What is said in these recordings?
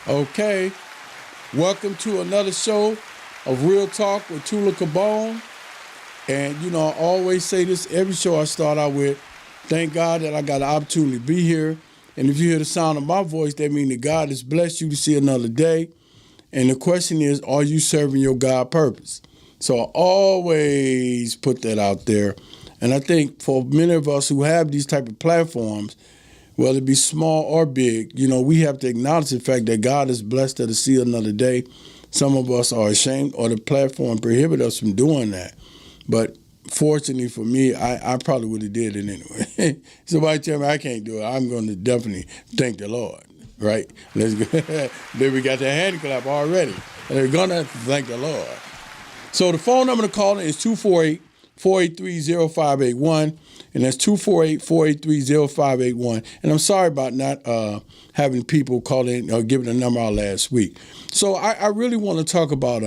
Okay, welcome to another show of Real Talk with Tula Kabone. And I always say this every show I start out with. Thank God that I got the opportunity to be here. And if you hear the sound of my voice, that means that God has blessed you to see another day. And the question is, are you serving your God purpose? So I always put that out there. And I think for many of us who have these type of platforms, whether it be small or big, we have to acknowledge the fact that God has blessed us to see another day. Some of us are ashamed or the platform prohibit us from doing that. But fortunately for me, I probably would have did it anyway. Somebody tell me I can't do it, I'm going to definitely thank the Lord, right? Let's go. Then we got the hand clap already. And they're going to thank the Lord. So the phone number to call in is 248-483-0581. And that's 248-483-0581. And I'm sorry about not having people call in or giving the number out last week. So I really want to talk about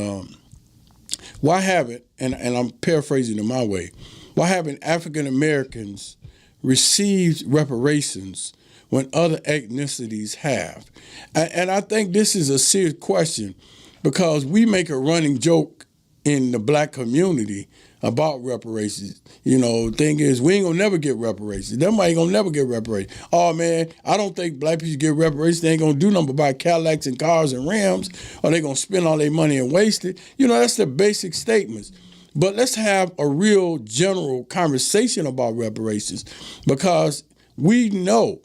why haven't, and I'm paraphrasing in my way, why haven't African Americans received reparations when other ethnicities have? And I think this is a serious question because we make a running joke in the black community about reparations. Thing is, we ain't gonna never get reparations. Them ain't gonna never get reparations. Oh man, I don't think black people get reparations. They ain't gonna do nothing but buy Cadillacs and cars and Rams, or they gonna spend all their money and waste it. That's the basic statements. But let's have a real general conversation about reparations because we know,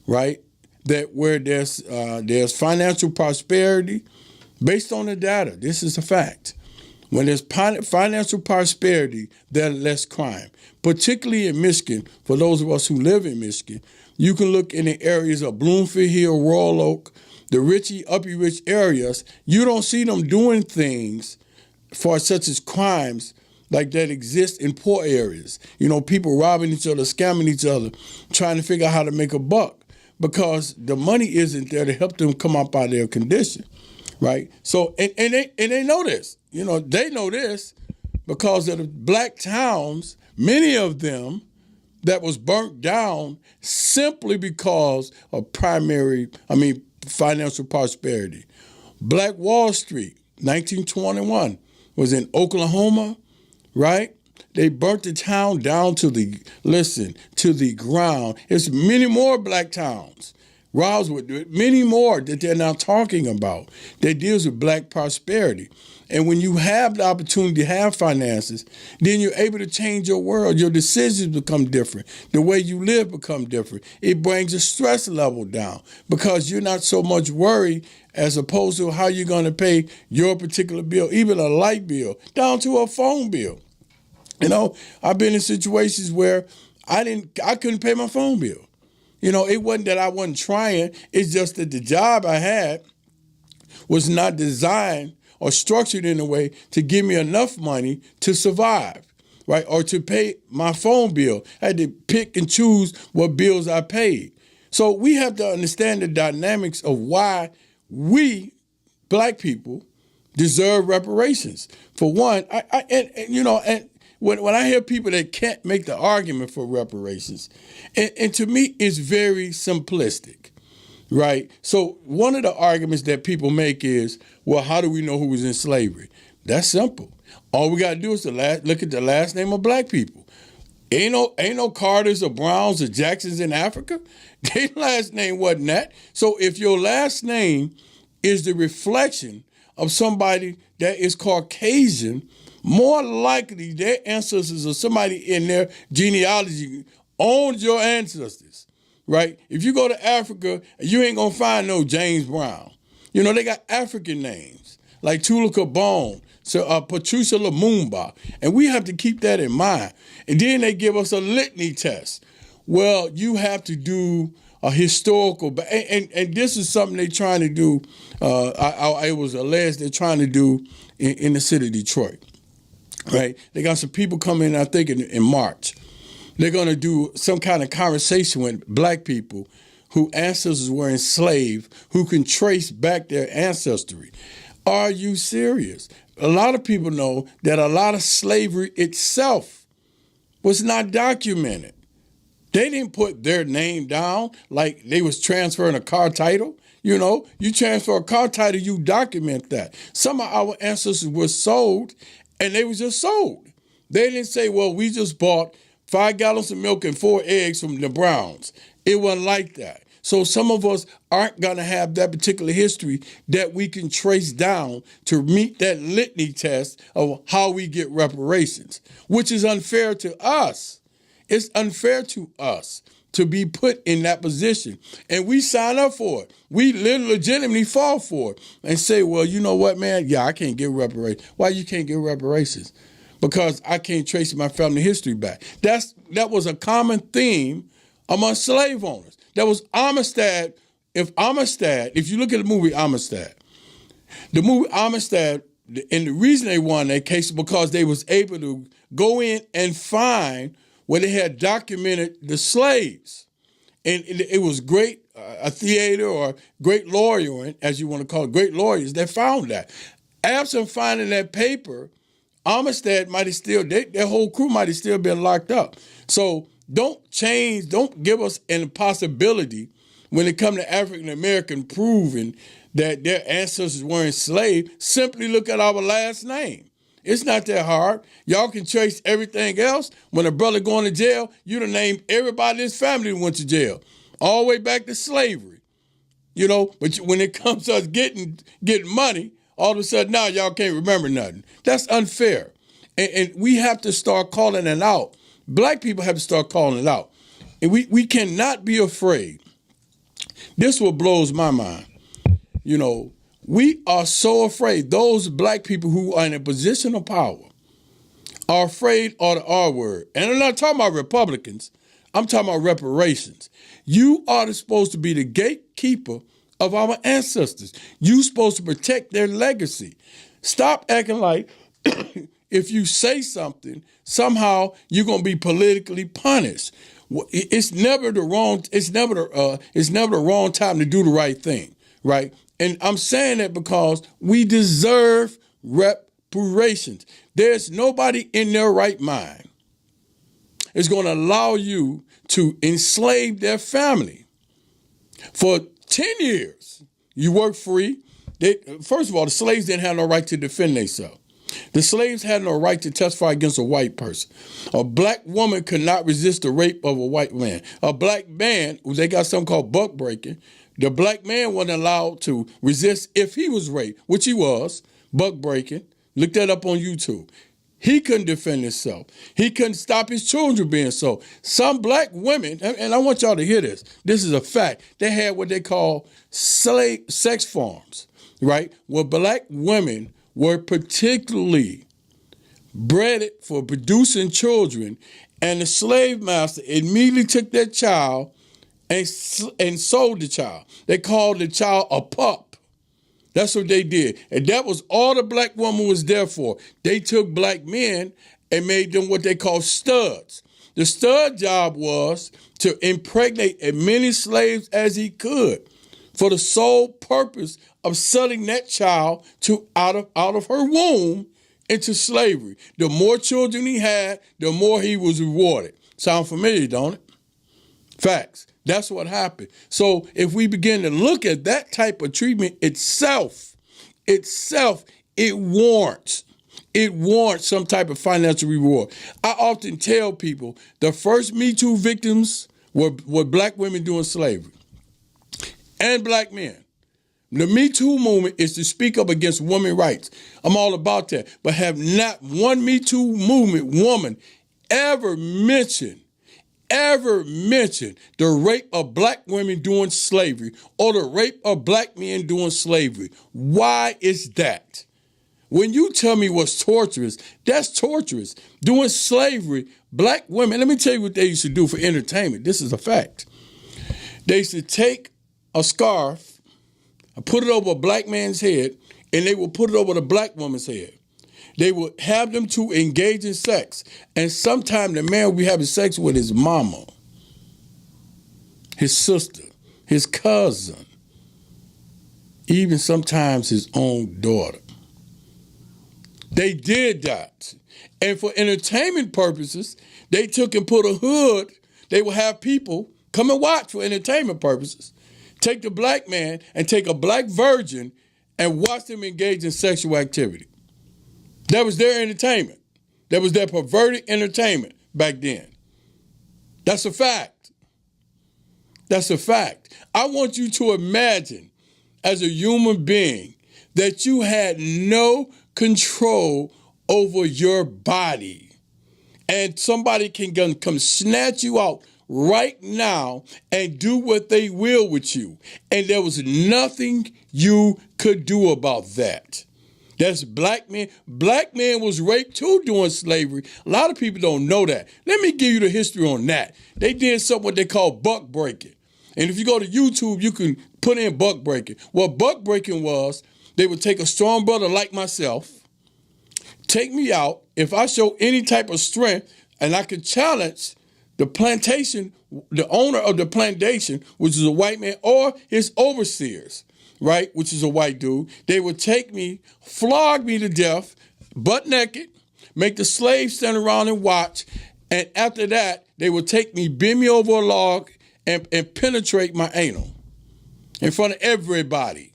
right, that where there's financial prosperity, based on the data, this is a fact. When there's financial prosperity, there's less crime. Particularly in Michigan, for those of us who live in Michigan, you can look in the areas of Bloomfield Hill, Royal Oak, the uppy rich areas. You don't see them doing things for such as crimes like that exist in poor areas. People robbing each other, scamming each other, trying to figure out how to make a buck because the money isn't there to help them come up out of their condition. Right. So and they know this. They know this because of the black towns, many of them that was burnt down simply because of financial prosperity. Black Wall Street, 1921, was in Oklahoma, right? They burnt the town down to the ground. There's many more black towns. Roswell, many more that they're now talking about that deals with black prosperity. And when you have the opportunity to have finances, then you're able to change your world. Your decisions become different. The way you live become different. It brings the stress level down because you're not so much worried as opposed to how you're going to pay your particular bill, even a light bill, down to a phone bill. I've been in situations where I couldn't pay my phone bill. It wasn't that I wasn't trying. It's just that the job I had was not designed or structured in a way to give me enough money to survive, right? Or to pay my phone bill. I had to pick and choose what bills I paid. So we have to understand the dynamics of why we, black people, deserve reparations. For one, when I hear people that can't make the argument for reparations, and to me, it's very simplistic, right? So one of the arguments that people make is, well, how do we know who was in slavery? That's simple. All we got to do is look at the last name of black people. Ain't no Carters or Browns or Jacksons in Africa. Their last name wasn't that. So if your last name is the reflection of somebody that is Caucasian, more likely their ancestors or somebody in their genealogy owns your ancestors, right? If you go to Africa, you ain't gonna find no James Brown. They got African names like Tula Kabone, Patricia Lumumba, and we have to keep that in mind. And then they give us a litany test. Well, you have to do a historical, and this is something they're trying to do. It was alleged they're trying to do in the city of Detroit. Right, they got some people coming, I think, in March. They're going to do some kind of conversation with black people whose ancestors were enslaved, who can trace back their ancestry. Are you serious? A lot of people know that a lot of slavery itself was not documented. They didn't put their name down like they was transferring a car title. You know, you transfer a car title, you document that. Some of our ancestors were sold, and they were just sold. They didn't say, well, we just bought 5 gallons of milk and 4 eggs from the Browns. It wasn't like that. So some of us aren't going to have that particular history that we can trace down to meet that litany test of how we get reparations, which is unfair to us. It's unfair to us to be put in that position. And we sign up for it. We legitimately fall for it and say, well, you know what, man? Yeah, I can't get reparations. Why you can't get reparations? Because I can't trace my family history back. That was a common theme among slave owners. That was Amistad. If you look at the movie Amistad, and the reason they won that case is because they was able to go in and find where they had documented the slaves. And it was great, a theater or great lawyering, as you want to call it, great lawyers that found that. Absent finding that paper, Amistad might have still, their whole crew might have still been locked up. So don't give us an impossibility when it comes to African American proving that their ancestors were enslaved. Simply look at our last name. It's not that hard. Y'all can trace everything else. When a brother going to jail, you done named everybody in his family who went to jail, all the way back to slavery. You know, but when it comes to us getting money, all of a sudden now y'all can't remember nothing. That's unfair. And we have to start calling it out. Black people have to start calling it out. And we cannot be afraid. This what blows my mind. You know, we are so afraid. Those black people who are in a position of power are afraid of the R word. And I'm not talking about Republicans. I'm talking about reparations. You are supposed to be the gatekeeper of our ancestors. You're supposed to protect their legacy. Stop acting like if you say something, somehow you're going to be politically punished. It's never the wrong time to do the right thing, right? And I'm saying that because we deserve reparations. There's nobody in their right mind is going to allow you to enslave their family for 10 years. You work free. First of all, the slaves didn't have no right to defend themselves. The slaves had no right to testify against a white person. A black woman could not resist the rape of a white man. A black man, they got something called buck breaking. The black man wasn't allowed to resist if he was raped, which he was, buck breaking. Look that up on YouTube. He couldn't defend himself. He couldn't stop his children being sold. Some black women, and I want y'all to hear this. This is a fact. They had what they call sex farms, right? Where black women were particularly bred for producing children, and the slave master immediately took that child and sold the child. They called the child a pup. That's what they did. And that was all the black woman was there for. They took black men and made them what they call studs. The stud job was to impregnate as many slaves as he could for the sole purpose of selling that child out of her womb into slavery. The more children he had, the more he was rewarded. Sound familiar, don't it? Facts. That's what happened. So if we begin to look at that type of treatment itself, it warrants some type of financial reward. I often tell people the first Me Too victims were black women doing slavery and black men. The Me Too movement is to speak up against women's rights. I'm all about that. But have not one Me Too movement woman ever mentioned the rape of black women doing slavery or the rape of black men doing slavery. Why is that? When you tell me what's torturous, that's torturous. Doing slavery, black women, let me tell you what they used to do for entertainment. This is a fact. They used to take a scarf, put it over a black man's head, and they would put it over the black woman's head. They would have them to engage in sex. And sometimes the man would be having sex with his mama, his sister, his cousin, even sometimes his own daughter. They did that. And for entertainment purposes, they took and put a hood. They would have people come and watch for entertainment purposes. take the black man and take a black virgin and watch them engage in sexual activity. That was their entertainment. That was their perverted entertainment back then. That's a fact. That's a fact. I want you to imagine, as a human being, that you had no control over your body. And somebody can come snatch you out right now and do what they will with you. And there was nothing you could do about that. That's black men. Black men was raped too during slavery. A lot of people don't know that. Let me give you the history on that. They did something what they call buck breaking. And if you go to YouTube, you can put in buck breaking. What buck breaking was, they would take a strong brother like myself, take me out. If I show any type of strength and I could challenge the plantation, the owner of the plantation, which is a white man, or his overseers, right, which is a white dude, they would take me, flog me to death, butt naked, make the slaves stand around and watch, and after that, they would take me, bend me over a log, and penetrate my anal in front of everybody.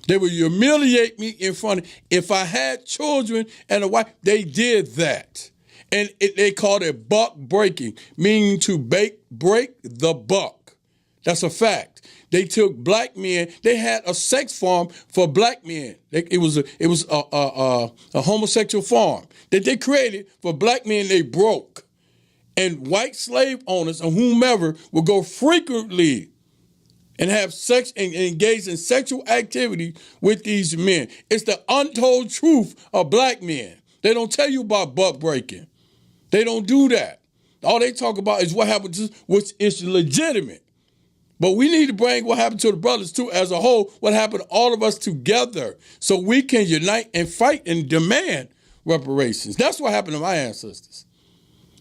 They would humiliate me in front of, if I had children and a wife, they did that. And they called it buck breaking, meaning to break the buck. That's a fact. They took black men. They had a sex farm for black men. It was a homosexual farm that they created for black men. They broke, and white slave owners or whomever would go frequently and have sex and engage in sexual activity with these men. It's the untold truth of black men. They don't tell you about buck breaking. They don't do that. All they talk about is what happened to, which is legitimate. But we need to bring what happened to the brothers too as a whole, what happened to all of us together, so we can unite and fight and demand reparations. That's what happened to my ancestors,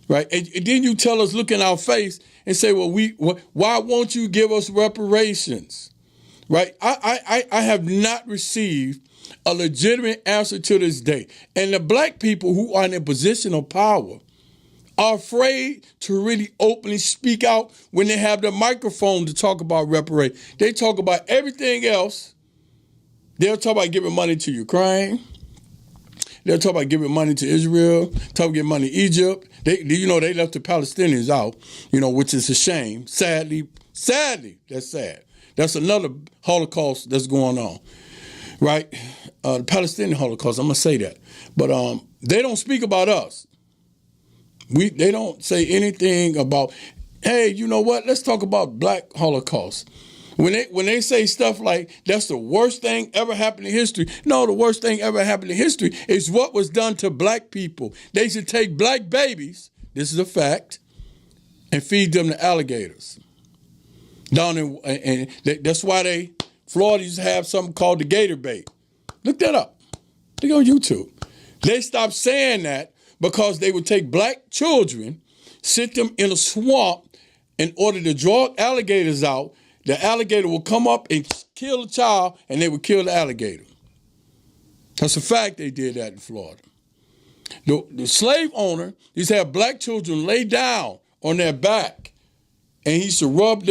right? And then you tell us, look in our face and say, well, why won't you give us reparations, right? I have not received a legitimate answer to this day. And the black people who are in a position of power are afraid to really openly speak out when they have the microphone to talk about reparations. They talk about everything else. They'll talk about giving money to Ukraine. They'll talk about giving money to Israel, talk about giving money to Egypt. They left the Palestinians out, which is a shame. Sadly, that's sad. That's another Holocaust that's going on, right? The Palestinian Holocaust, I'm going to say that. But they don't speak about us. They don't say anything about, hey, you know what? Let's talk about Black Holocaust. When they say stuff like that's the worst thing ever happened in history, no, the worst thing ever happened in history is what was done to black people. They should take black babies, this is a fact, and feed them to alligators. That's why Florida used to have something called the gator bait. Look that up. Look on YouTube. They stopped saying that because they would take black children, sit them in a swamp in order to draw alligators out. The alligator will come up and kill the child, and they would kill the alligator. That's a fact. They did that in Florida. The slave owner used to have black children lay down on their back, and he used to rub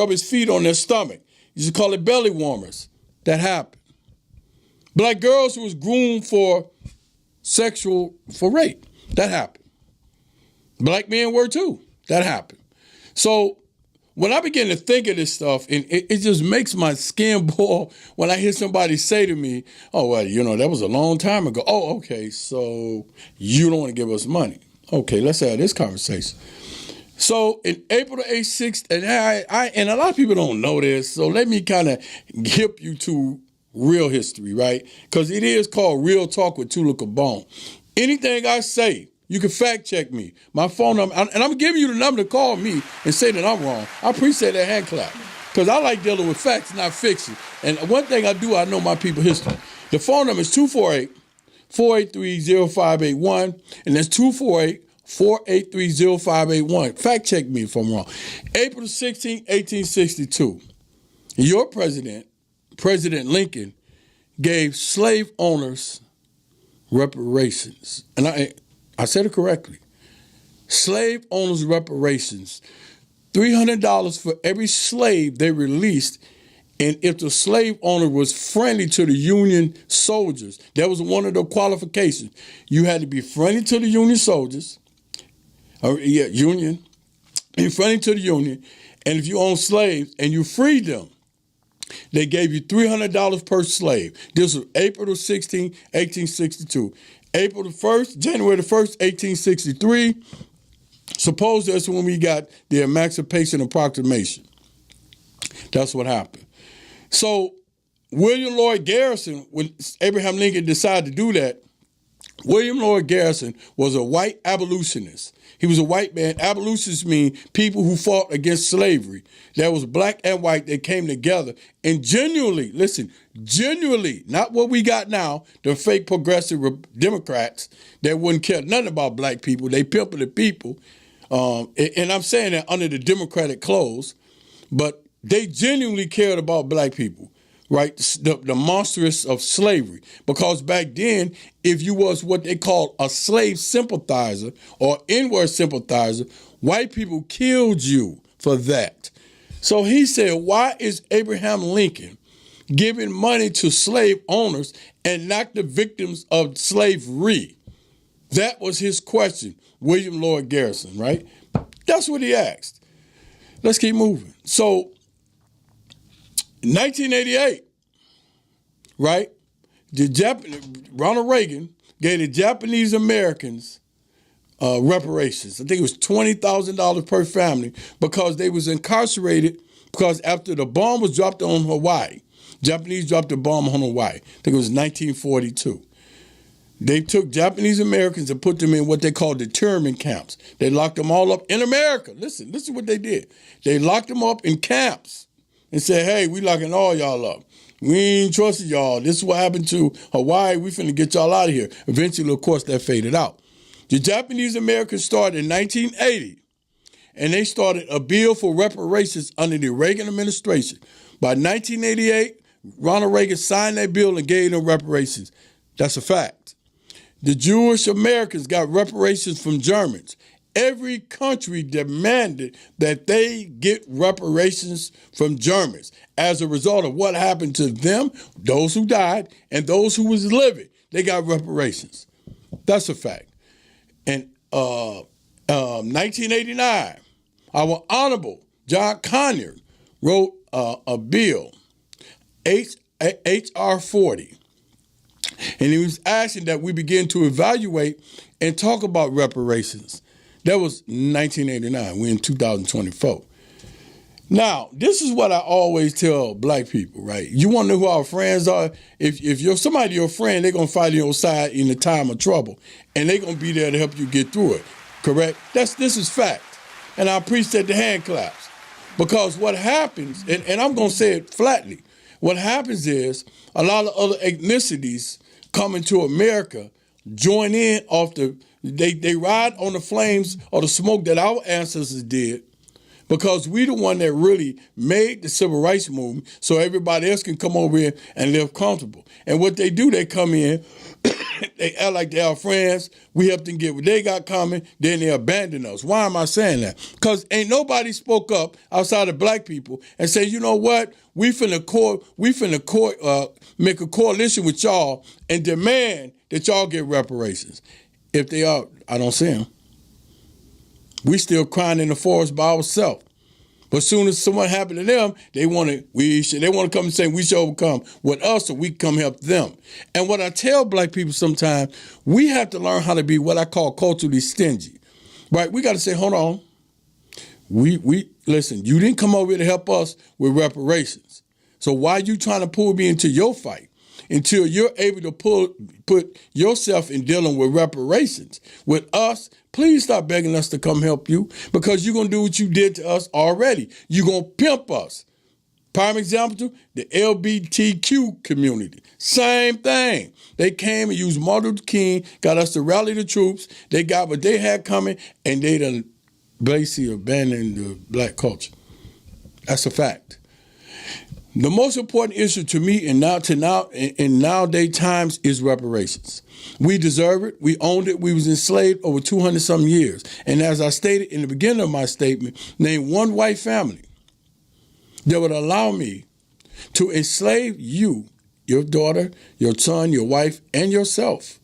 his feet on their stomach. He used to call it belly warmers. That happened. Black girls who was groomed for rape. That happened. Black men were too. That happened. So when I begin to think of this stuff, and it just makes my skin boil when I hear somebody say to me, oh, well, that was a long time ago. Oh, okay, so you don't want to give us money. Okay, let's have this conversation. So in April the 8th, and a lot of people don't know this, so let me kind of hip you to real history, right? Because it is called Real Talk with Tula Kabone. Anything I say, you can fact check me. My phone number, and I'm giving you the number to call me and say that I'm wrong. I appreciate that hand clap because I like dealing with facts, not fiction. And one thing I do, I know my people's history. The phone number is 248-483-0581, and that's 248-483-0581. Fact check me if I'm wrong. April 16, 1862, your president, President Lincoln, gave slave owners reparations. And I said it correctly. Slave owners reparations. $300 for every slave they released And if the slave owner was friendly to the Union soldiers, that was one of the qualifications. You had to be friendly to the Union soldiers, Union, be friendly to the Union, and if you owned slaves and you freed them, they gave you $300 per slave. This was April the 16th, 1862. April the 1st, January the 1st, 1863. Suppose that's when we got the Emancipation Proclamation. That's what happened. So William Lloyd Garrison, when Abraham Lincoln decided to do that, William Lloyd Garrison was a white abolitionist. He was a white man. Abolitionists mean people who fought against slavery. That was black and white that came together and genuinely, not what we got now, the fake progressive Democrats that wouldn't care nothing about black people. They pimple the people. And I'm saying that under the Democratic clothes, but they genuinely cared about black people. Right, the monstrous of slavery. Because back then, if you was what they call a slave sympathizer or N-word sympathizer, white people killed you for that. So he said, why is Abraham Lincoln giving money to slave owners and not the victims of slavery? That was his question, William Lloyd Garrison, right? That's what he asked. Let's keep moving. So 1988, right? Ronald Reagan gave the Japanese Americans reparations. I think it was $20,000 per family because they was incarcerated because after the bomb was dropped on Hawaii, Japanese dropped a bomb on Hawaii. I think it was 1942. They took Japanese Americans and put them in what they called internment camps. They locked them all up in America. Listen what they did. They locked them up in camps and said, hey, we locking all y'all up. We ain't trusted y'all. This is what happened to Hawaii. We finna get y'all out of here. Eventually, of course, that faded out. The Japanese Americans started in 1980, and they started a bill for reparations under the Reagan administration. By 1988, Ronald Reagan signed that bill and gave them reparations. That's a fact. The Jewish Americans got reparations from Germans. Every country demanded that they get reparations from Germans as a result of what happened to them, those who died, and those who was living. They got reparations. That's a fact. In 1989, our Honorable John Conyers wrote a bill, H.R. 40, and he was asking that we begin to evaluate and talk about reparations. That was 1989. We're in 2024. Now, this is what I always tell black people, right? You want to know who our friends are? If you're somebody your friend, they're going to fight on your side in the time of trouble, and they're going to be there to help you get through it, correct? This is fact. And I appreciate the hand claps. Because what happens, and I'm going to say it flatly, what happens is a lot of other ethnicities coming to America join in off the, they ride on the flames or the smoke that our ancestors did, because we the one that really made the civil rights movement so everybody else can come over here and live comfortable. And what they do, they come in, they act like they are friends, we help them get what they got coming, then they abandon us. Why am I saying that? Because ain't nobody spoke up outside of black people and say, you know what, we finna make a coalition with y'all and demand that y'all get reparations. If they are, I don't see them. We still crying in the forest by ourselves. But as soon as something happened to them, they want to come and say we should overcome with us so we can come help them. And what I tell black people sometimes, we have to learn how to be what I call culturally stingy. Right? We got to say, hold on. We listen, you didn't come over here to help us with reparations. So why are you trying to pull me into your fight? Until you're able to put yourself in dealing with reparations with us, please stop begging us to come help you, because you're going to do what you did to us already. You're going to pimp us. Prime example, the LGBTQ community. Same thing. They came and used Martin Luther King, got us to rally the troops. They got what they had coming, and they done basically abandoned the black culture. That's a fact. The most important issue to me in nowadays times is reparations. We deserve it. We owned it. We was enslaved over 200-some years. And as I stated in the beginning of my statement, name one white family that would allow me to enslave you, your daughter, your son, your wife, and yourself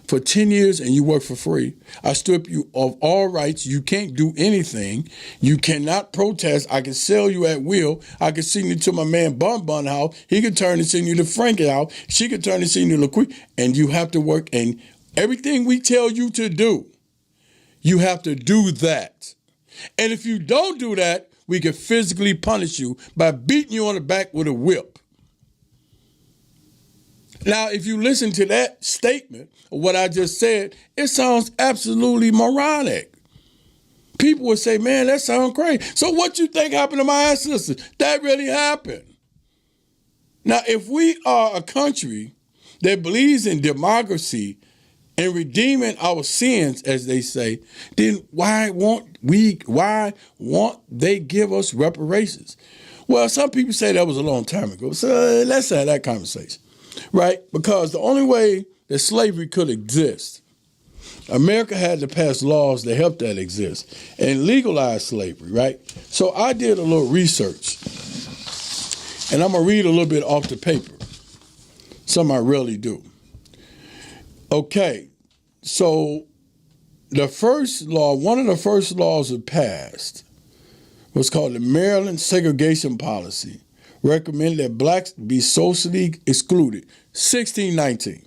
for 10 years, and you work for free. I strip you of all rights. You can't do anything. You cannot protest. I can sell you at will. I can send you to my man Bun house. He can turn and send you to Frankie house. She can turn and send you to LaQueen. And you have to work. And everything we tell you to do, you have to do that. And if you don't do that, we can physically punish you by beating you on the back with a whip. Now, if you listen to that statement, or what I just said, it sounds absolutely moronic. People would say, man, that sounds crazy. So what you think happened to my ancestors? That really happened. Now, if we are a country that believes in democracy and redeeming our sins, as they say, then why won't they give us reparations? Well, some people say that was a long time ago. So let's have that conversation, right? Because the only way that slavery could exist, America had to pass laws to help that exist and legalize slavery, right? So I did a little research, and I'm going to read a little bit off the paper. Something I rarely do. Okay, so the first law, one of the first laws that passed was called the Maryland Segregation Policy, recommended that blacks be socially excluded, 1619.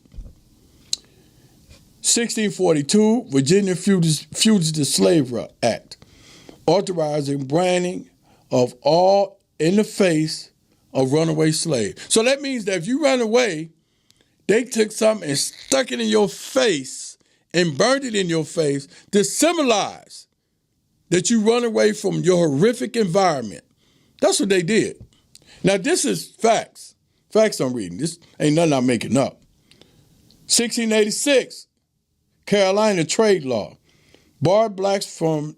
1642, Virginia Fugitive Slave Act, authorizing branding of all in the face of runaway slave. So that means that if you run away, they took something and stuck it in your face and burned it in your face to symbolize that you run away from your horrific environment. That's what they did. Now, this is facts. Facts I'm reading. This ain't nothing I'm making up. 1686, Carolina trade law barred blacks from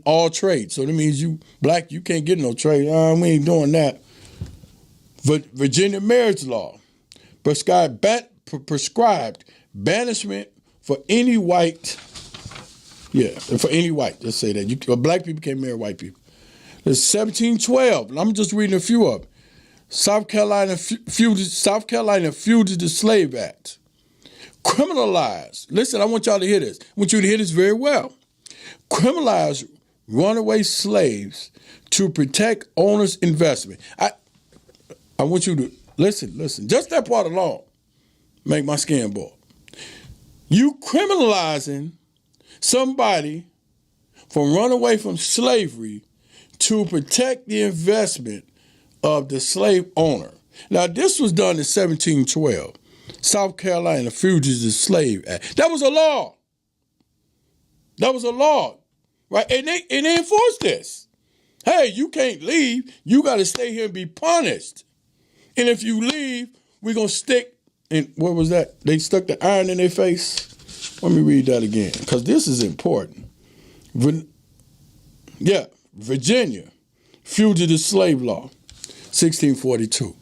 all trade. So that means you black, you can't get no trade. We ain't doing that. Virginia marriage law prescribed banishment for any white. Yeah, for any white. Let's say that. Black people can't marry white people. There's 1712, and I'm just reading a few of them. South Carolina Fugitive Slave Act. Criminalize. Listen, I want y'all to hear this. I want you to hear this very well. Criminalize runaway slaves to protect owners' investment. I want you to listen. Just that part alone make my skin boil. You criminalizing somebody from running away from slavery to protect the investment of the slave owner. Now, this was done in 1712. South Carolina Fugitive Slave Act. That was a law. Right? And they enforced this. Hey, you can't leave. You got to stay here and be punished. And if you leave, we're going to stick, and what was that? They stuck the iron in their face. Let me read that again, because this is important. Virginia Fugitive Slave Law, 1642.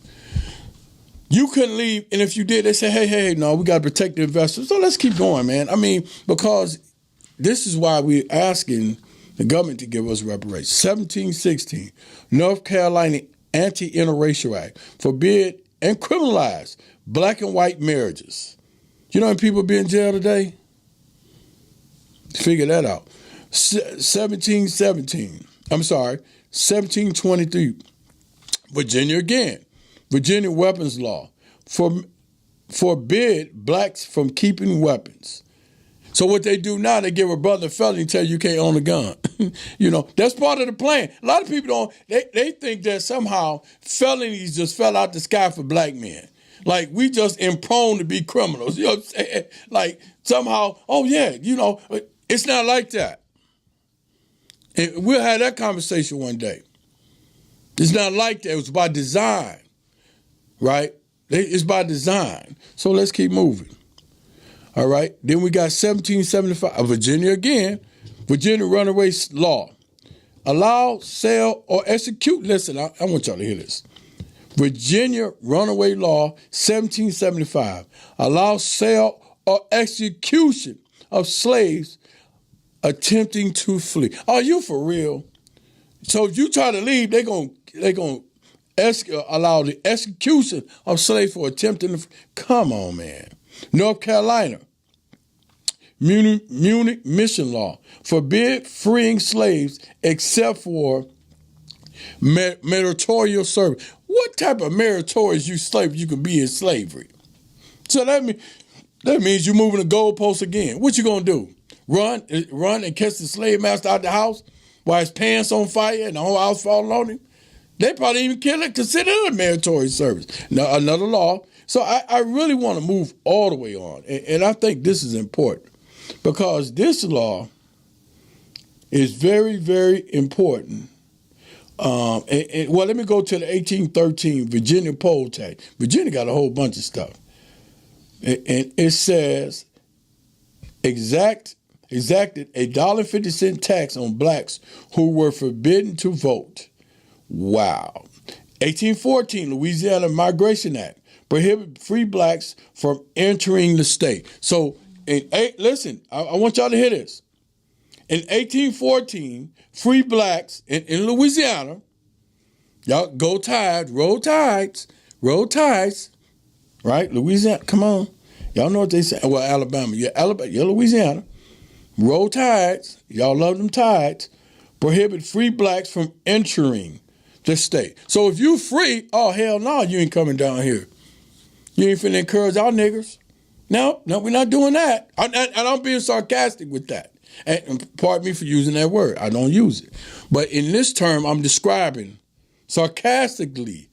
You couldn't leave, and if you did, they said, hey, no, we got to protect the investors. So let's keep going, man. I mean, because this is why we're asking the government to give us reparations. 1716, North Carolina Anti-Interracial Act, forbid and criminalize black and white marriages. You know how many people be in jail today? Figure that out. 1723, Virginia again. Virginia weapons law forbid blacks from keeping weapons. So what they do now, they give a brother a felony and tell you can't own a gun. That's part of the plan. A lot of people they think that somehow felonies just fell out the sky for black men. Like we just prone to be criminals. You know what I'm saying? Like somehow, it's not like that. And we'll have that conversation one day. It's not like that. It was by design, right? It's by design. So let's keep moving. All right. Then we got 1775, Virginia again. Virginia runaway law. Allow, sell, or execute. Listen, I want y'all to hear this. Virginia runaway law, 1775. Allow, sale, or execution of slaves attempting to flee. Are you for real? So if you try to leave, they're gonna allow the execution of slaves for attempting to. Come on, man. North Carolina, Munich mission law forbid freeing slaves except for meritorious service. What type of meritorious slave you can be in slavery? So that means you're moving the goalposts again. What you gonna do? Run and catch the slave master out the house while his pants on fire and the whole house falling on him? They probably even consider it a meritorious service. Now, another law. So I really want to move all the way on. And I think this is important because this law is very, very important. Well, let me go to the 1813 Virginia poll tax. Virginia got a whole bunch of stuff. And it says exacted $1.50 tax on blacks who were forbidden to vote. Wow. 1814 Louisiana Migration Act prohibit free blacks from entering the state. So, listen, I want y'all to hear this. In 1814, free blacks in Louisiana, y'all go Tide, roll tides, right? Louisiana, come on. Y'all know what they say. Well, Alabama, you're Louisiana. Roll tides, y'all love them tides, prohibit free blacks from entering the state. So if you free, oh, hell no, you ain't coming down here. You ain't finna encourage our niggers. No, we're not doing that. And I'm being sarcastic with that. And pardon me for using that word. I don't use it. But in this term, I'm describing sarcastically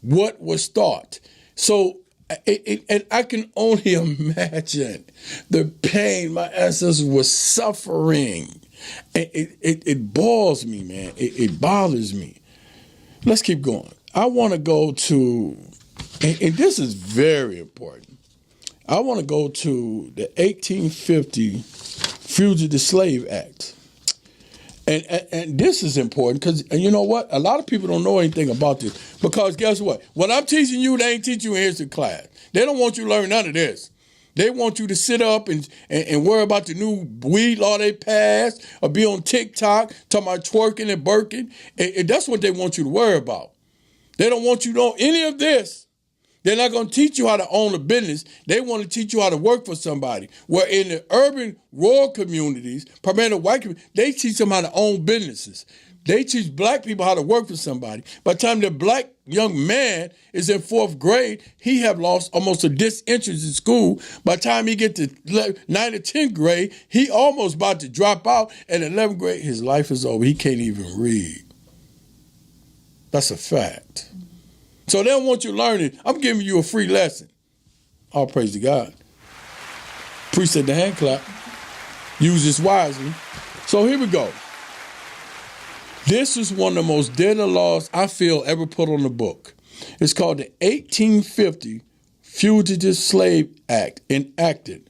what was thought. So, and I can only imagine the pain my ancestors were suffering. It boils me, man. It bothers me. Let's keep going. I want to go to, and this is very important. I want to go to the 1850 Fugitive Slave Act. And this is important because, you know what? A lot of people don't know anything about this because guess what? What I'm teaching you, they ain't teaching you in history class. They don't want you to learn none of this. They want you to sit up and worry about the new weed law they passed or be on TikTok talking about twerking and burking. And that's what they want you to worry about. They don't want you to know any of this. They're not going to teach you how to own a business. They want to teach you how to work for somebody. Where in the urban rural communities, primarily white communities, they teach them how to own businesses. They teach black people how to work for somebody. By the time the black young man is in 4th grade, he have lost almost a disinterest in school. By the time he get to 9th or 10th grade, he almost about to drop out. And in 11th grade, his life is over. He can't even read. That's a fact. So they don't want you learning. I'm giving you a free lesson. All praise to God. Appreciate the hand clap. Use this wisely. So here we go. This is one of the most deadly laws I feel ever put on the book. It's called the 1850 Fugitive Slave Act, enacted.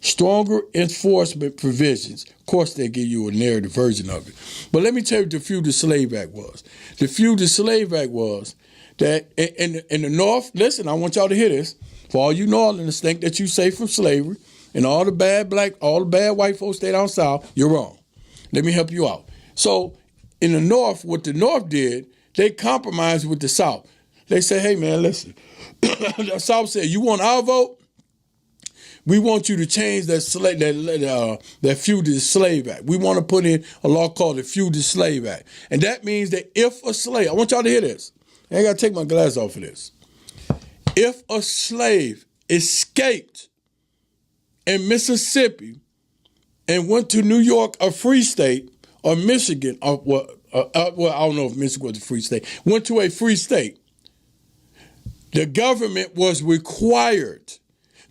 Stronger enforcement provisions. Of course, they give you a narrative version of it. But let me tell you what the Fugitive Slave Act was. The Fugitive Slave Act was that in the North, listen, I want y'all to hear this. For all you Northerners think that you safe from slavery and all the bad white folks stay down south, you're wrong. Let me help you out. So in the North, what the North did, they compromised with the South. They said, hey, man, listen. The South said, you want our vote? We want you to change that Fugitive Slave Act. We want to put in a law called the Fugitive Slave Act. And that means that if a slave, I want y'all to hear this. I ain't got to take my glass off of this. If a slave escaped in Mississippi and went to New York, a free state, or Michigan, I don't know if Michigan was a free state, went to a free state, the government was required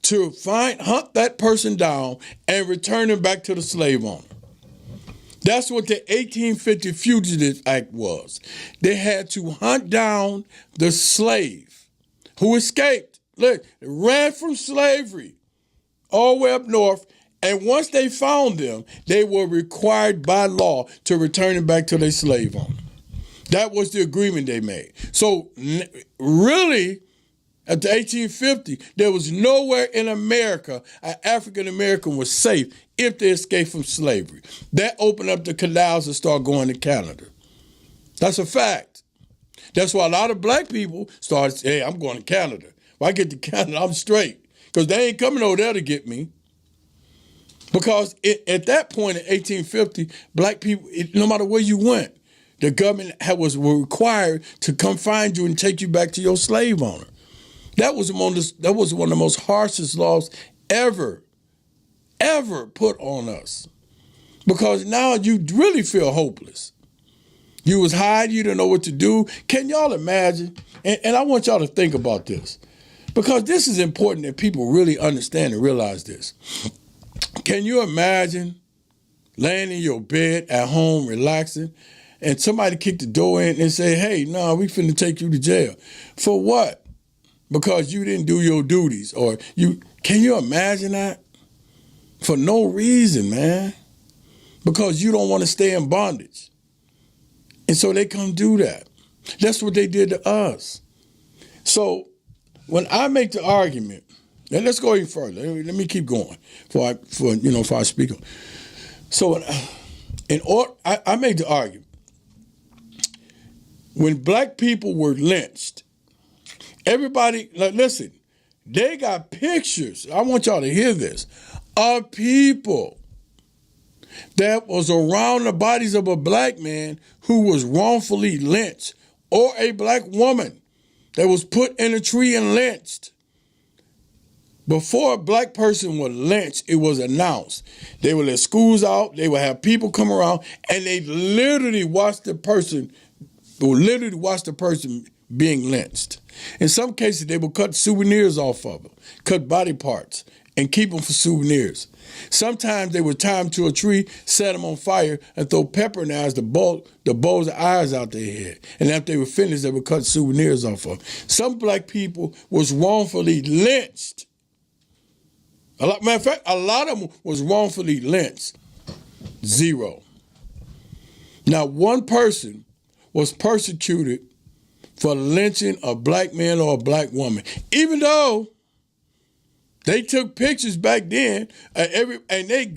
to hunt that person down and return him back to the slave owner. That's what the 1850 Fugitive Act was. They had to hunt down the slave who escaped. Look, ran from slavery all the way up north. And once they found them, they were required by law to return them back to their slave owner. That was the agreement they made. So really, at the 1850, there was nowhere in America an African American was safe if they escaped from slavery. That opened up the canals and started going to Canada. That's a fact. That's why a lot of black people started saying, hey, I'm going to Canada. If I get to Canada, I'm straight. Because they ain't coming over there to get me. Because at that point in 1850, black people, no matter where you went, the government was required to come find you and take you back to your slave owner. That was one of the most harshest laws ever put on us. Because now you really feel hopeless. You was hiding, you didn't know what to do. Can y'all imagine? And I want y'all to think about this. Because this is important that people really understand and realize this. Can you imagine laying in your bed at home, relaxing, and somebody kick the door in and say, hey, no, we finna take you to jail. For what? Because you didn't do your duties. Can you imagine that? For no reason, man. Because you don't want to stay in bondage. And so they come do that. That's what they did to us. So when I make the argument, and let's go even further. Let me keep going before I speak. So I made the argument. When black people were lynched, everybody, listen, they got pictures, I want y'all to hear this, of people that was around the bodies of a black man who was wrongfully lynched, or a black woman that was put in a tree and lynched. Before a black person was lynched, it was announced. They would let schools out, they would have people come around, and they literally watch the person being lynched. In some cases, they would cut souvenirs off of them, cut body parts, and keep them for souvenirs. Sometimes they would tie them to a tree, set them on fire, and throw pepper in their eyes to bulge the eyes out their head. And after they were finished, they would cut souvenirs off of them. Some black people was wrongfully lynched. Matter of fact, a lot of them was wrongfully lynched. 0. Now, one person was persecuted for lynching a black man or a black woman, even though they took pictures back then, and they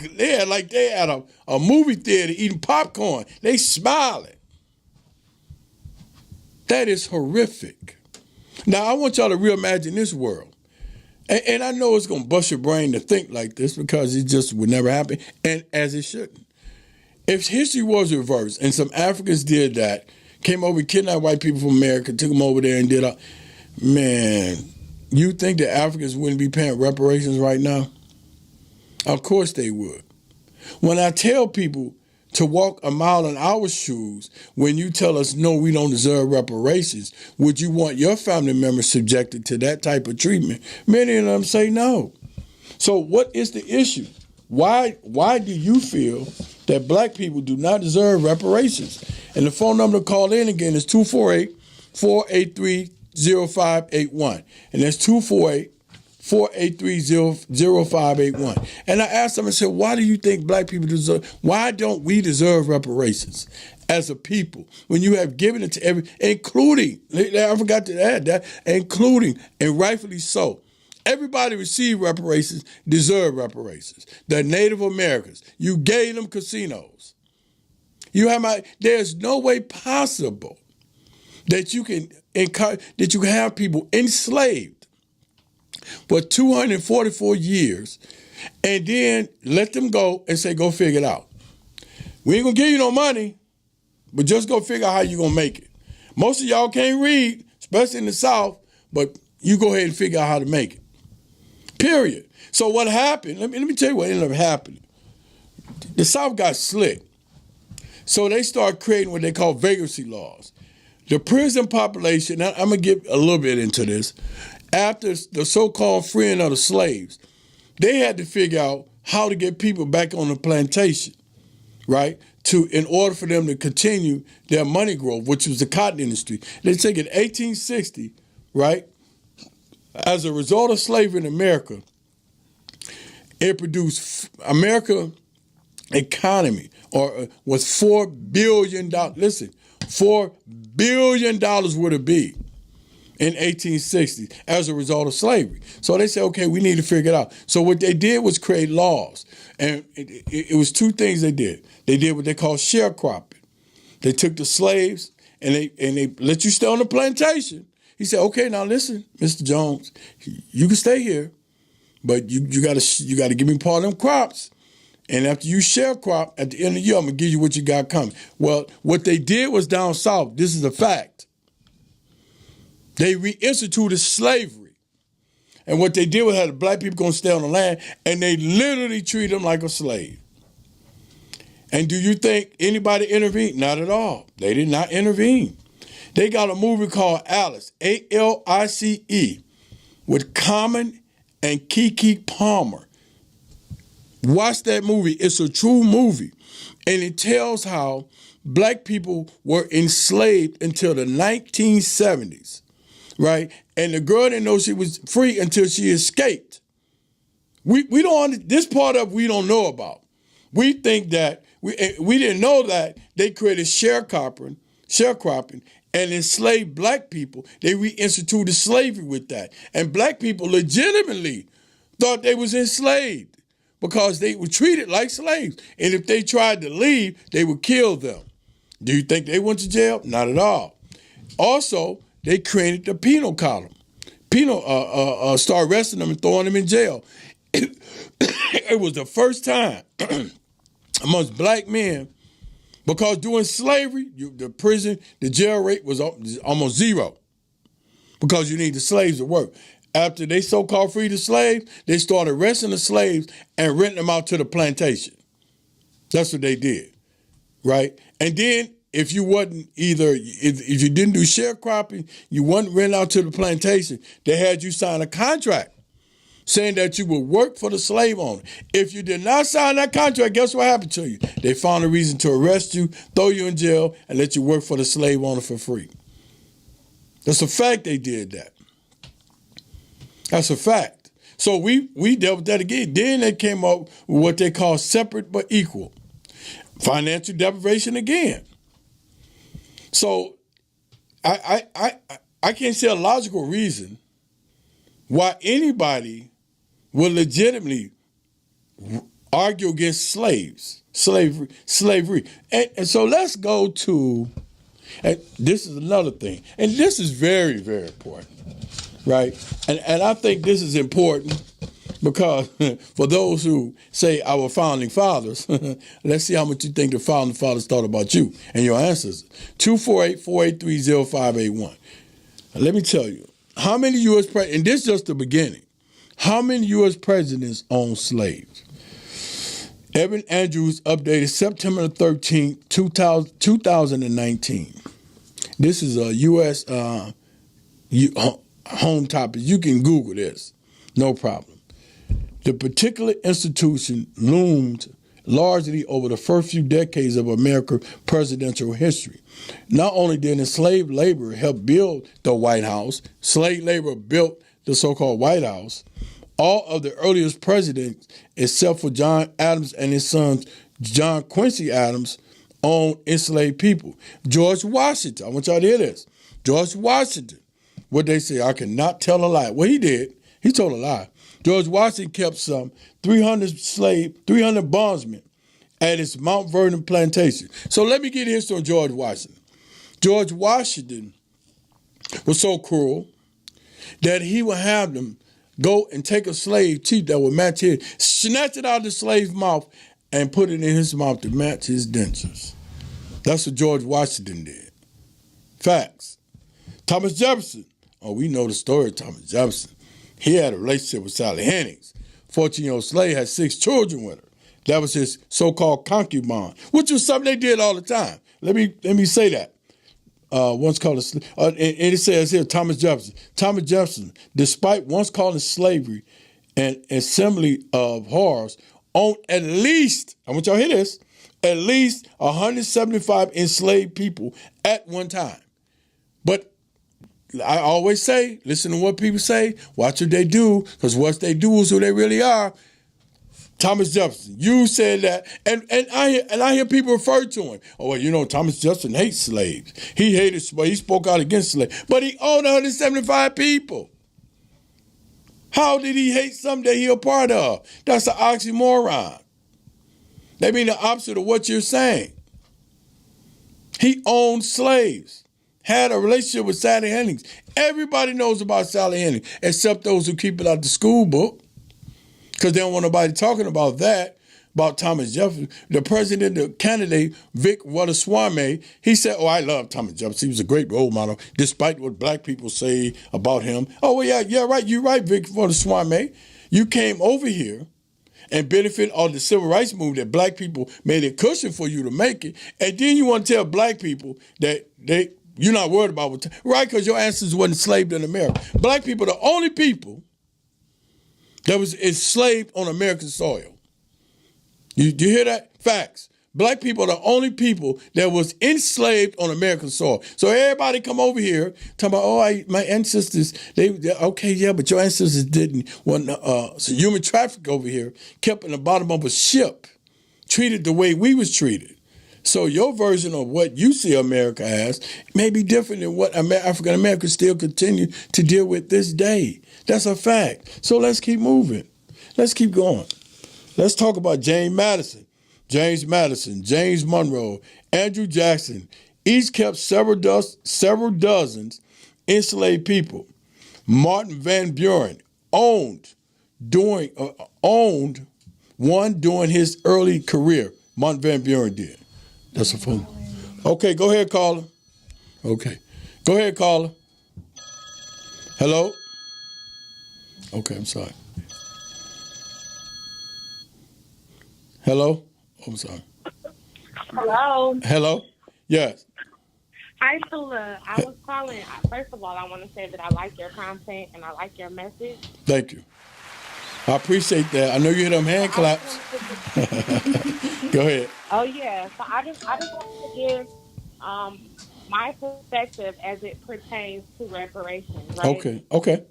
had a movie theater eating popcorn. They smiling. That is horrific. Now, I want y'all to reimagine this world. And I know it's going to bust your brain to think like this because it just would never happen, and as it shouldn't. If history was reversed and some Africans did that, came over, kidnapped white people from America, took them over there and did man, you think that Africans wouldn't be paying reparations right now? Of course they would. When I tell people to walk a mile in our shoes, when you tell us, no, we don't deserve reparations, would you want your family members subjected to that type of treatment? Many of them say no. So what is the issue? Why do you feel that black people do not deserve reparations? And the phone number to call in again is 248-483-0581. And that's 248-483-0581. And I asked them, I said, why do you think black people why don't we deserve reparations as a people when you have given it to including, I forgot to add that, including, and rightfully so, everybody received reparations, deserve reparations. The Native Americans, you gave them casinos. There's no way possible that you can have people enslaved for 244 years and then let them go and say, go figure it out. We ain't gonna give you no money, but just go figure out how you're gonna make it. Most of y'all can't read, especially in the South, but you go ahead and figure out how to make it. Period. So what happened, let me tell you what ended up happening. The South got slick. So they started creating what they call vagrancy laws. The prison population, I'm going to get a little bit into this, after the so-called freeing of the slaves, they had to figure out how to get people back on the plantation, right, in order for them to continue their money growth, which was the cotton industry. They take in 1860, right, as a result of slavery in America, it produced America economy was $4 billion. Listen, $4 billion would it be in 1860 as a result of slavery. So they said, okay, we need to figure it out. So what they did was create laws. And it was two things they did. They did what they call sharecropping. They took the slaves and they let you stay on the plantation. He said, okay, now listen, Mr. Jones, you can stay here, but you gotta give me part of them crops. And after you share crop, at the end of the year, I'm gonna give you what you got coming. Well, what they did was down south, this is a fact. They reinstituted slavery. And what they did was had the black people gonna stay on the land, and they literally treated them like a slave. And do you think anybody intervened? Not at all. They did not intervene. They got a movie called Alice, A-L-I-C-E, with Common and Keke Palmer. Watch that movie. It's a true movie. And it tells how black people were enslaved until the 1970s, right? And the girl didn't know she was free until she escaped. We don't, this part of we don't know about. We think that, we didn't know that they created sharecropping and enslaved black people. They reinstituted slavery with that. And black people legitimately thought they was enslaved because they were treated like slaves. And if they tried to leave, they would kill them. Do you think they went to jail? Not at all. Also, they created the penal column. Start arresting them and throwing them in jail. It was the first time amongst black men, because during slavery, the jail rate was almost zero because you need the slaves to work. After they so-called freed the slaves, they started arresting the slaves and renting them out to the plantation. That's what they did, right? And then if you wasn't if you didn't do sharecropping, you wasn't renting out to the plantation, they had you sign a contract saying that you would work for the slave owner. If you did not sign that contract, guess what happened to you? They found a reason to arrest you, throw you in jail, and let you work for the slave owner for free. That's a fact they did that. That's a fact. So we dealt with that again. Then they came up with what they call separate but equal. Financial deprivation again. So I can't see a logical reason why anybody would legitimately argue against slavery. And so let's go to, and this is another thing, and this is very, very important, right? And I think this is important because for those who say our founding fathers, let's see how much you think the founding fathers thought about you and your ancestors. 248-483-0581. Let me tell you, how many U.S. presidents, and this is just the beginning, how many U.S. presidents owned slaves? Evan Andrews updated September 13, 2019. This is a U.S. home topic. You can Google this, no problem. The particular institution loomed largely over the first few decades of America's presidential history. Not only did enslaved labor help build the White House, slave labor built the so-called White House. All of the earliest presidents, except for John Adams and his son John Quincy Adams, owned enslaved people. George Washington, I want y'all to hear this. George Washington, what they say, I cannot tell a lie. Well, he did. He told a lie. George Washington kept some 300 bondsmen at his Mount Vernon plantation. So let me get history on George Washington. George Washington was so cruel that he would have them go and take a slave teeth that would match his, snatch it out of the slave's mouth and put it in his mouth to match his dentures. That's what George Washington did. Facts. Thomas Jefferson. Oh, we know the story of Thomas Jefferson. He had a relationship with Sally Hemings. 14-year-old slave had 6 children with her. That was his so-called concubine, which was something they did all the time. Let me say that. Once called and it says here, Thomas Jefferson. Thomas Jefferson, despite once calling slavery an assembly of horrors, owned at least, I want y'all to hear this, at least 175 enslaved people at one time. But I always say, listen to what people say, watch what they do, because what they do is who they really are. Thomas Jefferson, you said that, and I hear people refer to him. Oh, well, you know, Thomas Jefferson hates slaves. He spoke out against slaves, but he owned 175 people. How did he hate something that he a part of? That's an oxymoron. They mean the opposite of what you're saying. He owned slaves. had a relationship with Sally Hemings. Everybody knows about Sally Hemings, except those who keep it out the school book, because they don't want nobody talking about that, about Thomas Jefferson. The president, the candidate, Vic Ramaswamy, he said, I love Thomas Jefferson. He was a great role model, despite what black people say about him. Oh, well, yeah, right. You're right, Vic Ramaswamy. You came over here and benefit of the civil rights movement that black people made it cushion for you to make it. And then you want to tell black people that you're not worried about what, right? Because your ancestors wasn't enslaved in America. Black people are the only people that was enslaved on American soil. You hear that? Facts. Black people are the only people that was enslaved on American soil. So everybody come over here talking about, my ancestors, they okay, yeah, but your ancestors didn't want so human traffic over here, kept in the bottom of a ship, treated the way we was treated. So your version of what you see America as may be different than what African Americans still continue to deal with this day. That's a fact. So let's keep moving. Let's keep going. Let's talk about James Madison, James Monroe, Andrew Jackson. Each kept several dozens enslaved people. Martin Van Buren owned one during his early career. Martin Van Buren did. That's a phone. Okay, go ahead, caller. Okay. Go ahead, caller. Hello? Okay, I'm sorry. Hello? Oh, I'm sorry. Hello. Hello? Yes. Hi, Tula. I was calling. First of all, I want to say that I like your content and I like your message. Thank you. I appreciate that. I know you hear them hand claps. Go ahead. Oh, yeah. So I just want to give my perspective as it pertains to reparations, right? Okay.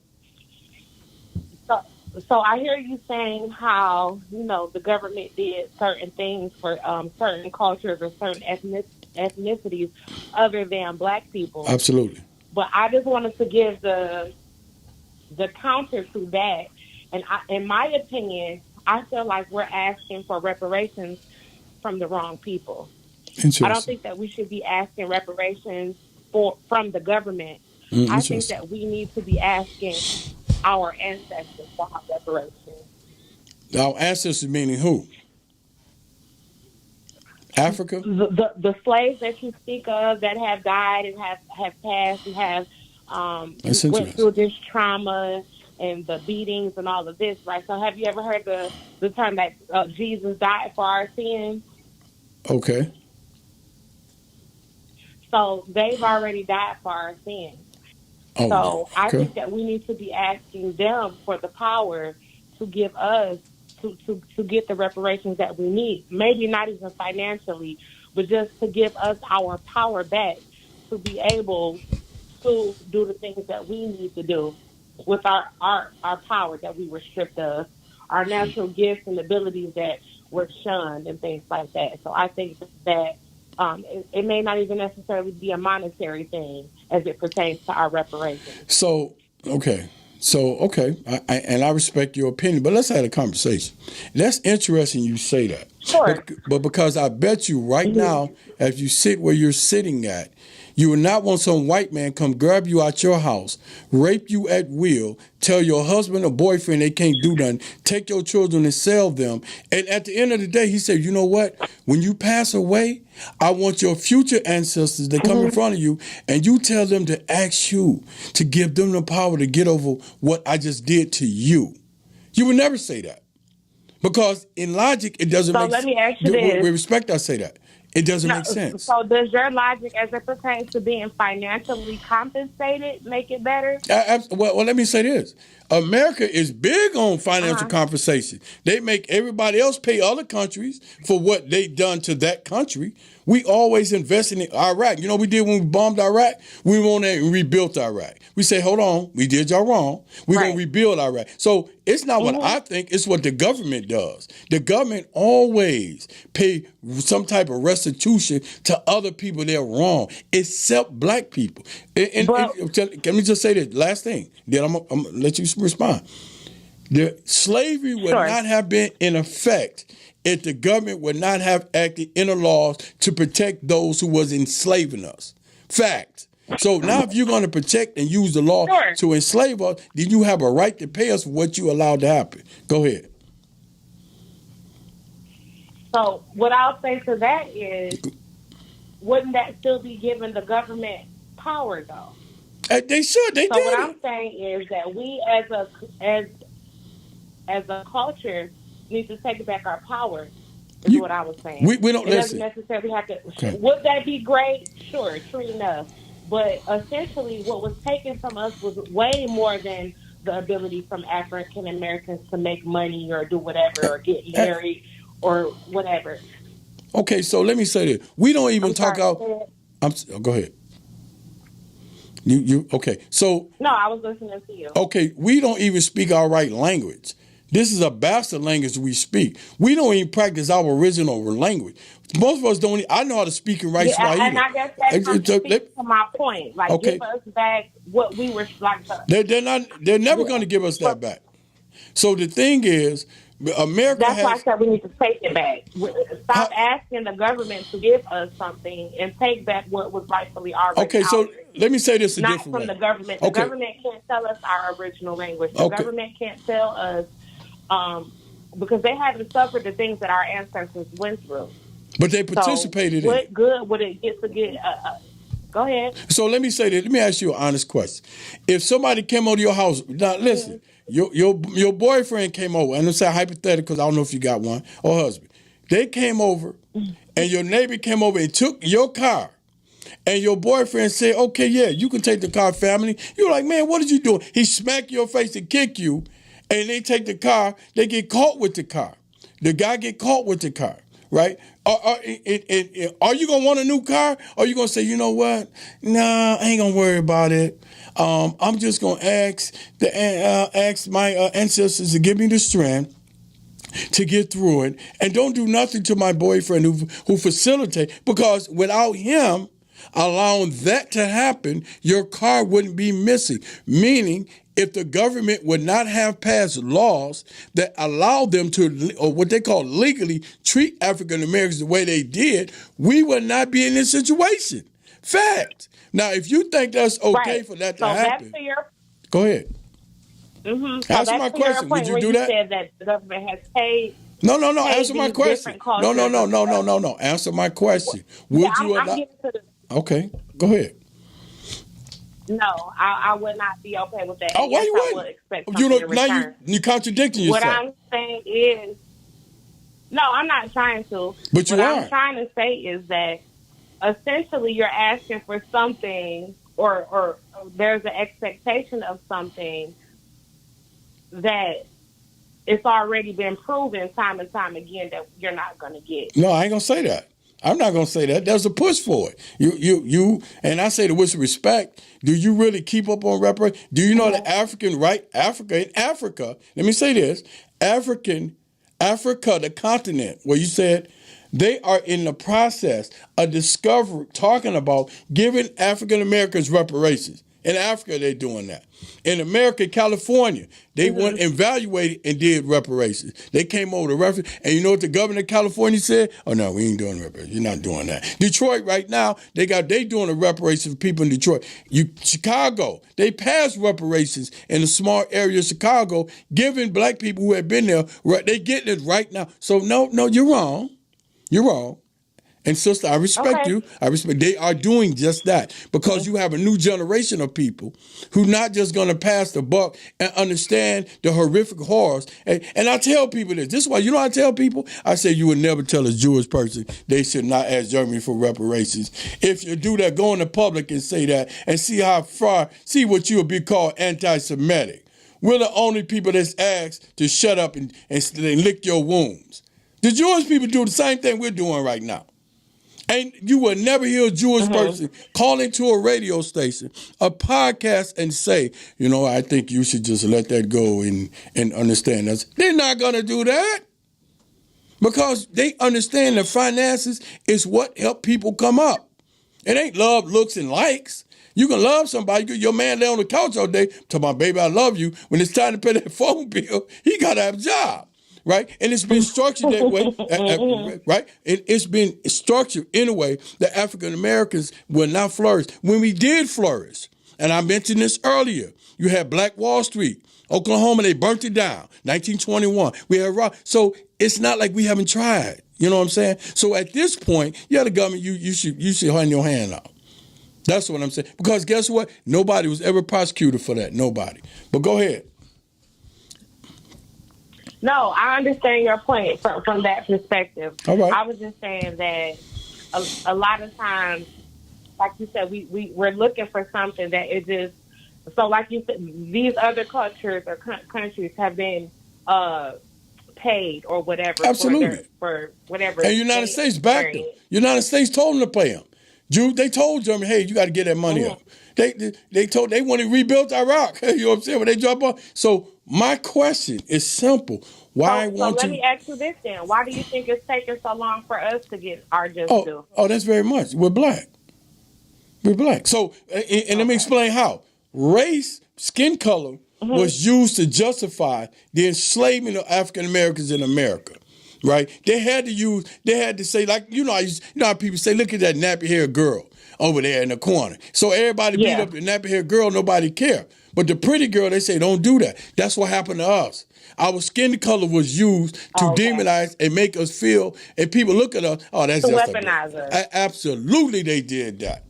So I hear you saying how, the government did certain things for certain cultures or certain ethnicities other than black people. Absolutely. But I just wanted to give the counter to that. And in my opinion, I feel like we're asking for reparations from the wrong people. I don't think that we should be asking reparations from the government. I think that we need to be asking our ancestors for reparations. Our ancestors meaning who? Africa? The slaves that you speak of that have died and have passed and have went through this trauma and the beatings and all of this, right? So have you ever heard the term that Jesus died for our sins? Okay. So they've already died for our sins. Oh, so okay. I think that we need to be asking them for the power to give us to get the reparations that we need. Maybe not even financially, but just to give us our power back to be able to do the things that we need to do with our power that we were stripped of, our natural gifts and abilities that were shunned and things like that. So I think that it may not even necessarily be a monetary thing as it pertains to our reparations. Okay. I respect your opinion, but let's have a conversation. That's interesting you say that. Sure. But because I bet you right now, as you sit where you're sitting at, you would not want some white man come grab you out your house, rape you at will, tell your husband or boyfriend they can't do nothing, take your children and sell them. And at the end of the day, he said, you know what? When you pass away, I want your future ancestors to come in front of you and you tell them to ask you to give them the power to get over what I just did to you. You would never say that. Because in logic, it doesn't make sense. So let me ask you this. With respect, I say that. It doesn't make sense. So does your logic as it pertains to being financially compensated make it better? Well, let me say this. America is big on financial compensation. They make everybody else pay other countries for what they done to that country. We always invest in Iraq. You know what we did when we bombed Iraq? We went in and rebuilt Iraq. We say, hold on, we did y'all wrong. We're going to rebuild Iraq. So it's not what I think, it's what the government does. The government always pay some type of restitution to other people that are wrong, except black people. And let me just say this last thing, then I'm going to let you respond. The slavery would not have been in effect if the government would not have acted in the laws to protect those who was enslaving us. Fact. So now if you're going to protect and use the law Sure. to enslave us, then you have a right to pay us for what you allowed to happen. Go ahead. So what I'll say to that is, wouldn't that still be giving the government power though? They should. They So what did I'm it. saying is that we as a culture need to take back our power. Is what I was saying. We don't It doesn't listen. necessarily have to. Okay. Would that be great? Sure, true enough. But essentially, what was taken from us was way more than the ability from African Americans to make money or do whatever or get married or whatever. Okay, so let me say this. We don't even I'm talk sorry. out. Go ahead. You okay? So No, I was listening to you. okay, we don't even speak our right language. This is a bastard language we speak. We don't even practice our original language. Most of us don't. I know how to speak and write Swahili. And I guess that comes to my point. Like, okay. Give us back what we were like. They're never going to give us that back. So the thing is, America That's why I said we need to take it back. Stop asking the government to give us something and take back what was rightfully ours. Okay, so let me say this a not different way. Not from the government. The government can't tell us our original language. The government can't tell us because they haven't suffered the things that our ancestors went through. But they participated in it. What good would it get to get? Go ahead. So let me say this. Let me ask you an honest question. If somebody came over to your house, now listen, your boyfriend came over, and I'm saying hypothetical because I don't know if you got one, or husband. They came over, and your neighbor came over and took your car. And your boyfriend said, okay, yeah, you can take the car, family. You're like, man, what did you do? He smack your face and kick you, and they take the car. They get caught with the car. The guy get caught with the car, right? Are you going to want a new car? Or are you going to say, you know what? Nah, I ain't going to worry about it. I'm just going to ask my ancestors to give me the strength to get through it. And don't do nothing to my boyfriend who facilitate, because without him allowing that to happen, your car wouldn't be missing. Meaning, if the government would not have passed laws that allowed them to, or what they call legally, treat African Americans the way they did, we would not be in this situation. Fact. Now, if you think that's okay for that to happen, go ahead. Mm-hmm. Answer my question. Would you do that? You said that the government has paid. No. Answer my question. No. Answer my question. Would you allow? Okay, go ahead. No, I would not be okay with that. Oh, why you wouldn't? I would expect something in return. You're contradicting yourself. What I'm saying is, no, I'm not trying to. But you are. What I'm trying to say is that essentially you're asking for something, or there's an expectation of something that it's already been proven time and time again that you're not going to get. No, I ain't going to say that. I'm not going to say that. There's a push for it. You, and I say to with respect, do you really keep up on reparations? Do you know that Africa, let me say this, Africa, the continent, where you said they are in the process of talking about giving African Americans reparations. In Africa, they're doing that. In America, California, they went and evaluated and did reparations. They came over to reference, and you know what the governor of California said? Oh, no, we ain't doing reparations. You're not doing that. Detroit right now, they doing a reparations for people in Detroit. Chicago, they passed reparations in a small area of Chicago, giving black people who had been there, they getting it right now. So, no, you're wrong. You're wrong. And sister, I respect you. They are doing just that because you have a new generation of people who not just going to pass the buck and understand the horrific horrors. And I tell people this. This is why, you know what I tell people? I say you would never tell a Jewish person they should not ask Germany for reparations. If you do that, go in the public and say that and see what you would be called anti-Semitic. We're the only people that's asked to shut up and lick your wounds. The Jewish people do the same thing we're doing right now. And you will never hear a Jewish person call into a radio station, a podcast, and say, you know, I think you should just let that go and understand us. They're not going to do that because they understand that finances is what help people come up. It ain't love, looks, and likes. You can love somebody. Your man lay on the couch all day, tell my baby I love you. When it's time to pay that phone bill, he got to have a job. right? And it's been structured that way, right? It's been structured in a way that African Americans will not flourish. When we did flourish, and I mentioned this earlier, you had Black Wall Street, Oklahoma, they burnt it down, 1921. We had rock. So it's not like we haven't tried. You know what I'm saying? So at this point, the government, you should hand your hand out. That's what I'm saying. Because guess what? Nobody was ever prosecuted for that. Nobody. But go ahead. No, I understand your point from that perspective. All right. I was just saying that a lot of times, like you said, we're looking for something that is just, so like you said, these other cultures or countries have been paid or whatever. Absolutely. For whatever. And the United States backed them. United States told them to pay them. They told Germany, hey, you got to get that money up. They want to rebuild Iraq. You know what I'm saying? When they drop off. So my question is simple. Why let me ask you this then. Why do you think it's taking so long for us to get our just due? Oh, that's very much. We're black. We're black. So, and let me explain how. Race, skin color was used to justify the enslavement of African Americans in America. Right? They had to say, like, how people say, look at that nappy-haired girl over there in the corner. So everybody beat up the nappy-haired girl, nobody cared. But the pretty girl, they say, don't do that. That's what happened to us. Our skin color was used to demonize and make us feel, and people look at us, oh, that's just weaponize us. Absolutely, they did that.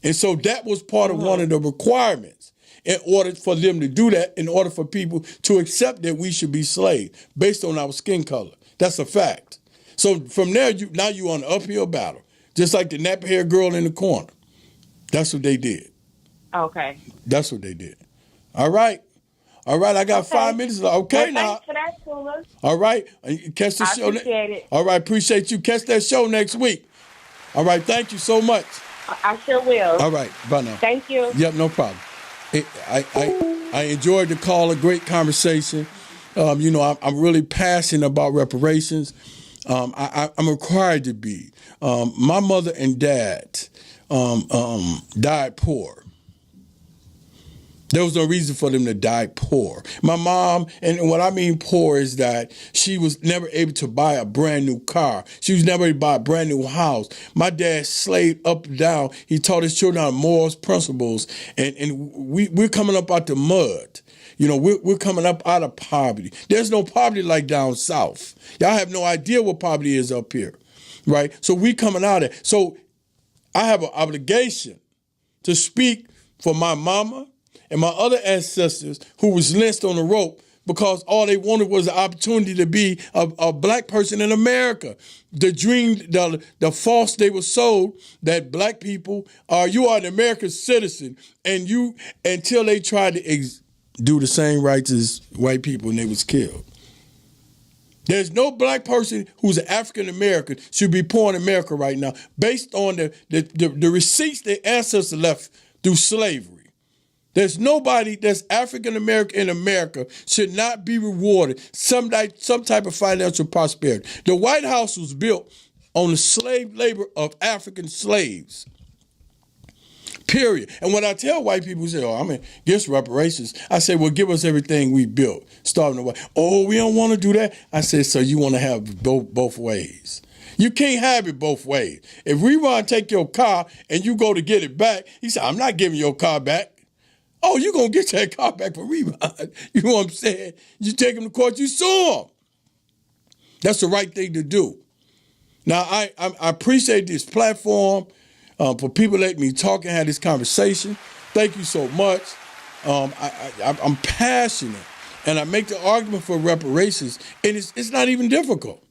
And so that was part of one of the requirements in order for them to do that, in order for people to accept that we should be slaves based on our skin color. That's a fact. So from there, now you're on an uphill battle, just like the nappy-haired girl in the corner. That's what they did. Okay. That's what they did. All right. I got 5 minutes. Okay, now. Thanks for that, Tula. All right. Catch the show. Appreciate it. All right. Appreciate you. Catch that show next week. All right. Thank you so much. I sure will. All right. Bye now. Thank you. Yep. No problem. I enjoyed the call. A great conversation. I'm really passionate about reparations. I'm required to be. My mother and dad died poor. There was no reason for them to die poor. My mom, and what I mean poor is that she was never able to buy a brand new car. She was never able to buy a brand new house. My dad slaved up and down. He taught his children on morals, principles, and we're coming up out the mud. We're coming up out of poverty. There's no poverty like down south. Y'all have no idea what poverty is up here, right? So we coming out of it. So I have an obligation to speak for my mama and my other ancestors who was lynched on the rope because all they wanted was the opportunity to be a black person in America. The dream, the false they were sold that black people you are an American citizen, and until they tried to do the same rights as white people and they was killed. There's no black person who's an African American should be poor in America right now based on the receipts their ancestors left through slavery. There's nobody that's African American in America should not be rewarded some type of financial prosperity. The White House was built on the slave labor of African slaves. Period. And when I tell white people who say, I'm against reparations, I say, well, give us everything we built. Starting the way. Oh, we don't want to do that. I said, so you want to have both ways. You can't have it both ways. If we want to take your car and you go to get it back, he said, I'm not giving your car back. Oh, you're going to get that car back for remand. You know what I'm saying? You take him to court, you sue him. That's the right thing to do. Now, I appreciate this platform for people letting me talk and have this conversation. Thank you so much. I'm passionate, and I make the argument for reparations, and it's not even difficult.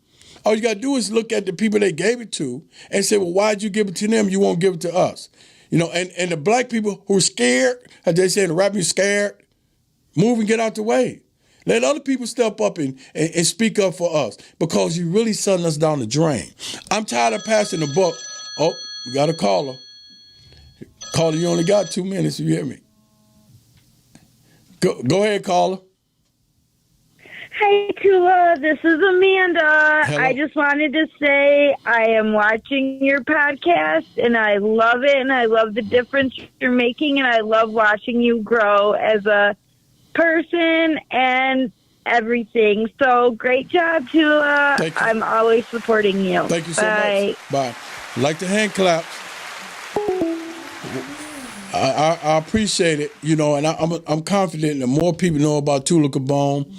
All you got to do is look at the people they gave it to and say, well, why'd you give it to them? You won't give it to us. And the black people who are scared, as they say in the rap, you're scared, move and get out the way. Let other people step up and speak up for us because you really sending us down the drain. I'm tired of passing the buck. Oh, we got a caller. Caller, you only got 2 minutes, you hear me? Go ahead, caller. Hey, Tula, this is Amanda. Hello. I just wanted to say I am watching your podcast, and I love it, and I love the difference you're making, and I love watching you grow as a person and everything. So great job, Tula. Thank you. I'm always supporting you. Thank you so Bye. much. Bye. Like the hand claps. I appreciate it, you know, and I'm confident that more people know about Tula Kabone.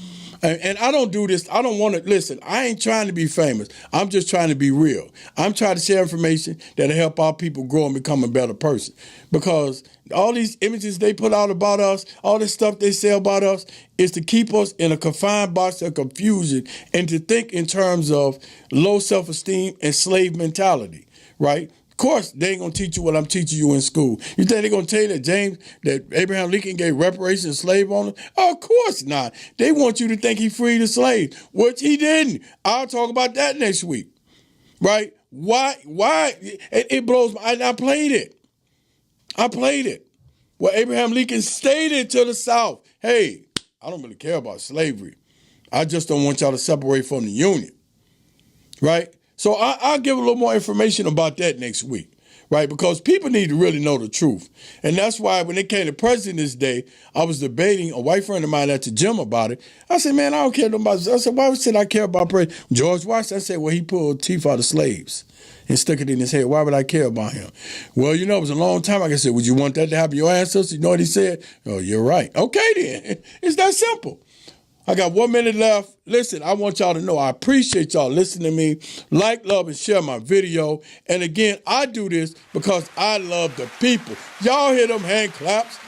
And I don't do this. I don't want to listen. I ain't trying to be famous. I'm just trying to be real. I'm trying to share information that'll help our people grow and become a better person. Because all these images they put out about us, all this stuff they say about us, is to keep us in a confined box of confusion and to think in terms of low self-esteem and slave mentality, right? Of course, they ain't gonna teach you what I'm teaching you in school. You think they're gonna tell you that Abraham Lincoln gave reparations to slave owners? Of course not. They want you to think he freed a slave, which he didn't. I'll talk about that next week, right? Why? It blows my. I played it. Well, Abraham Lincoln stated to the South, hey, I don't really care about slavery. I just don't want y'all to separate from the Union, right? So I'll give a little more information about that next week, right? Because people need to really know the truth. And that's why when it came to President's Day, I was debating a white friend of mine at the gym about it. I said, man, I don't care about this. I said, why should I care about President George Washington? I said, well, he pulled teeth out of slaves and stuck it in his head. Why would I care about him? Well, you know, it was a long time. Like I said, would you want that to happen to your ancestors? You know what he said? Oh, you're right. Okay, then. It's that simple. I got 1 minute left. Listen, I want y'all to know I appreciate y'all listening to me. Like, love, and share my video. And again, I do this because I love the people. Y'all hear them hand claps?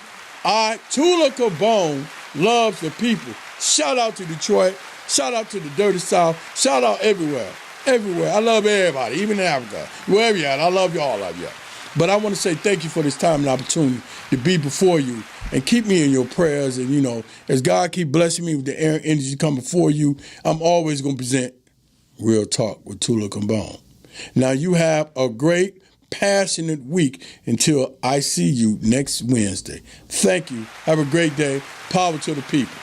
Tula Kabone loves the people. Shout out to Detroit. Shout out to the Dirty South. Shout out everywhere. Everywhere. I love everybody, even in Africa. Wherever you're at, I love y'all. But I want to say thank you for this time and opportunity to be before you and keep me in your prayers. And, you know, as God keep blessing me with the air and energy come before you, I'm always going to present Real Talk with Tula Kabone. Now, you have a great, passionate week until I see you next Wednesday. Thank you. Have a great day. Power to the people.